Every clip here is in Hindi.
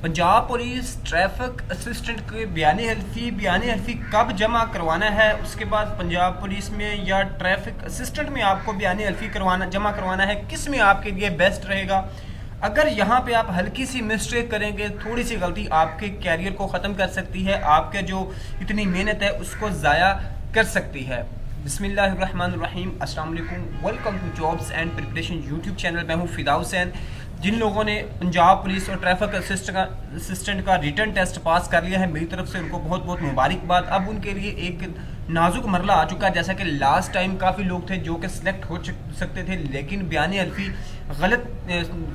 पंजाब पुलिस ट्रैफिक असिस्टेंट के बयानी हल्फी कब जमा करवाना है, उसके बाद पंजाब पुलिस में या ट्रैफिक असिस्टेंट में आपको बयानी हल्फी जमा करवाना है, किस में आपके लिए बेस्ट रहेगा। अगर यहाँ पे आप हल्की सी मिस्टेक करेंगे, थोड़ी सी गलती आपके कैरियर को ख़त्म कर सकती है, आपके जो इतनी मेहनत है उसको ज़ाया कर सकती है। बिस्मिल्लाहिर्रहमानिर्रहीम, अस्सलाम वालेकुम, welcome to jobs and preparation YouTube channel. मैं हूँ फिदा हुसैन। जिन लोगों ने पंजाब पुलिस और ट्रैफिक असिस्टेंट का रिटर्न टेस्ट पास कर लिया है, मेरी तरफ से उनको बहुत बहुत मुबारकबाद। अब उनके लिए एक नाजुक मरला आ चुका है। जैसा कि लास्ट टाइम काफ़ी लोग थे जो कि सिलेक्ट हो सकते थे, लेकिन बयानी हल्फी गलत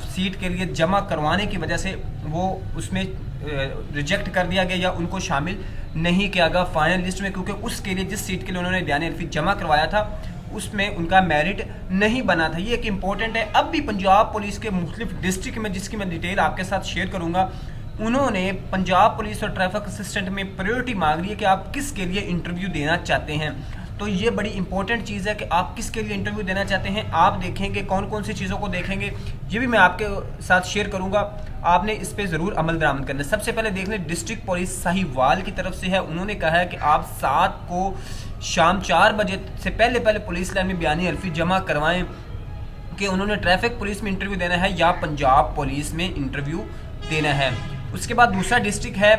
सीट के लिए जमा करवाने की वजह से वो उसमें रिजेक्ट कर दिया गया या उनको शामिल नहीं किया गया फाइनल लिस्ट में, क्योंकि उसके लिए जिस सीट के लिए उन्होंने बयानी हल्फी जमा करवाया था उसमें उनका मेरिट नहीं बना था। ये एक इंपॉर्टेंट है। अब भी पंजाब पुलिस के मुख्तलिफ डिस्ट्रिक्ट में, जिसकी मैं डिटेल आपके साथ शेयर करूंगा, उन्होंने पंजाब पुलिस और ट्रैफिक असिस्टेंट में प्रायोरिटी मांग रही है कि आप किसके लिए इंटरव्यू देना चाहते हैं। तो ये बड़ी इंपॉर्टेंट चीज़ है कि आप किसके लिए इंटरव्यू देना चाहते हैं। आप देखेंगे कौन कौन सी चीज़ों को देखेंगे, ये भी मैं आपके साथ शेयर करूंगा। आपने इस पर ज़रूर अमल दरामद करना है। सबसे पहले देख लें, डिस्ट्रिक्ट पुलिस साहिवाल की तरफ से है। उन्होंने कहा है कि आप 7 को शाम 4 बजे से पहले पुलिस लाइन में बयानी हल्फी जमा करवाएं कि उन्होंने ट्रैफिक पुलिस में इंटरव्यू देना है या पंजाब पुलिस में इंटरव्यू देना है। उसके बाद दूसरा डिस्ट्रिक्ट है,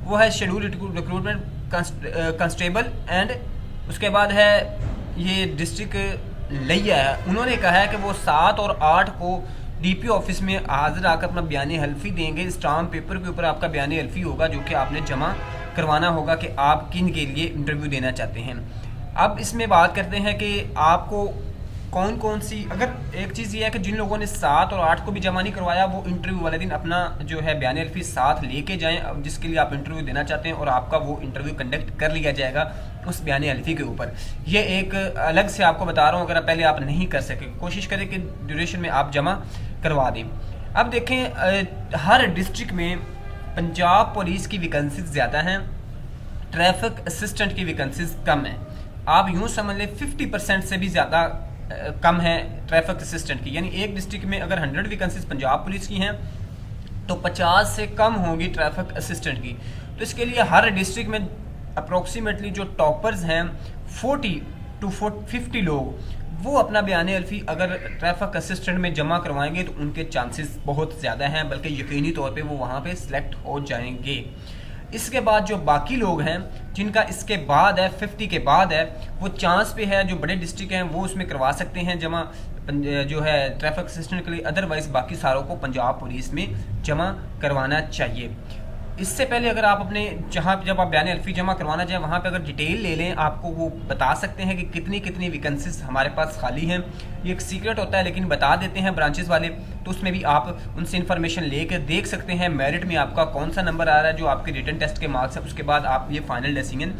वो है शेड्यूल रिक्रूटमेंट कांस्टेबल, एंड उसके बाद है ये डिस्ट्रिक्ट लिया है। उन्होंने कहा है कि वो 7 और 8 को डीपी ऑफिस में हाजिर आकर अपना बयानी हल्फी देंगे। स्टाम्प पेपर के ऊपर आपका बयानी हल्फी होगा जो कि आपने जमा करवाना होगा कि आप किन के लिए इंटरव्यू देना चाहते हैं। अब इसमें बात करते हैं कि आपको कौन कौन सी, अगर एक चीज़ ये है कि जिन लोगों ने 7 और 8 को भी जमा नहीं करवाया, वो इंटरव्यू वाले दिन अपना जो है बयानी हल्फी साथ लेके जाएं जिसके लिए आप इंटरव्यू देना चाहते हैं, और आपका वो इंटरव्यू कंडक्ट कर लिया जाएगा उस बयानी हल्फी के ऊपर। ये एक अलग से आपको बता रहा हूँ, अगर पहले आप नहीं कर सके कोशिश करें कि ड्यूरेशन में आप जमा करवा दें। अब देखें, हर डिस्ट्रिक्ट में पंजाब पुलिस की वैकेंसीज ज़्यादा हैं, ट्रैफिक असिस्टेंट की वैकेंसीज कम है। आप यूँ समझ लें 50% से भी ज़्यादा कम है ट्रैफिक असिस्टेंट की। यानी एक डिस्ट्रिक्ट में अगर 100 वैकेंसीज पंजाब पुलिस की हैं तो 50 से कम होंगी ट्रैफिक असिस्टेंट की। तो इसके लिए हर डिस्ट्रिक्ट में अप्रोक्सीमेटली जो टॉपर्स हैं 40 to 50 लोग, वो अपना बयानी हल्फी अगर ट्रैफिक असिस्टेंट में जमा करवाएंगे तो उनके चांसेस बहुत ज़्यादा हैं, बल्कि यकीनी तौर पे वो वहाँ पे सिलेक्ट हो जाएंगे। इसके बाद जो बाकी लोग हैं जिनका इसके बाद है 50 के बाद है, वो चांस पे है, जो बड़े डिस्ट्रिक्ट हैं वो उसमें करवा सकते हैं जमा जो है ट्रैफिक असिस्टेंट के लिए। अदरवाइज बाकी सारों को पंजाब पुलिस में जमा करवाना चाहिए। इससे पहले अगर आप अपने जब आप बयानी हल्फी जमा करवाना चाहें वहाँ पे अगर डिटेल ले लें, आपको वो बता सकते हैं कि कितनी कितनी वैकेंसीज हमारे पास खाली हैं। ये एक सीक्रेट होता है लेकिन बता देते हैं ब्रांचेस वाले, तो उसमें भी आप उनसे इन्फॉर्मेशन लेकर देख सकते हैं मेरिट में आपका कौन सा नंबर आ रहा है, जो आपके रिटन टेस्ट के मार्क्स है। उसके बाद आप ये फाइनल डिसीजन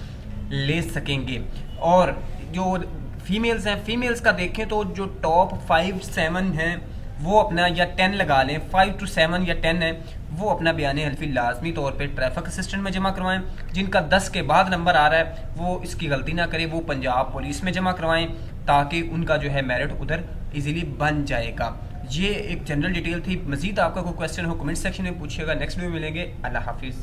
ले सकेंगे। और जो फीमेल्स हैं, फीमेल्स का देखें तो जो टॉप 5-7 हैं वो अपना, या 10 लगा लें, 5 to 7 या 10 है, वो अपना बयानी हल्फी लाजमी तौर पे ट्रैफिक असिस्टेंट में जमा करवाएं। जिनका 10 के बाद नंबर आ रहा है वो इसकी गलती ना करें, वो पंजाब पुलिस में जमा करवाएं ताकि उनका जो है मेरिट उधर इजीली बन जाएगा। ये एक जनरल डिटेल थी। मजीद आपका कोई क्वेश्चन हो कमेंट सेक्शन में पूछिएगा। नेक्स्ट वीडियो मिलेंगे। अल्लाह हाफिज़।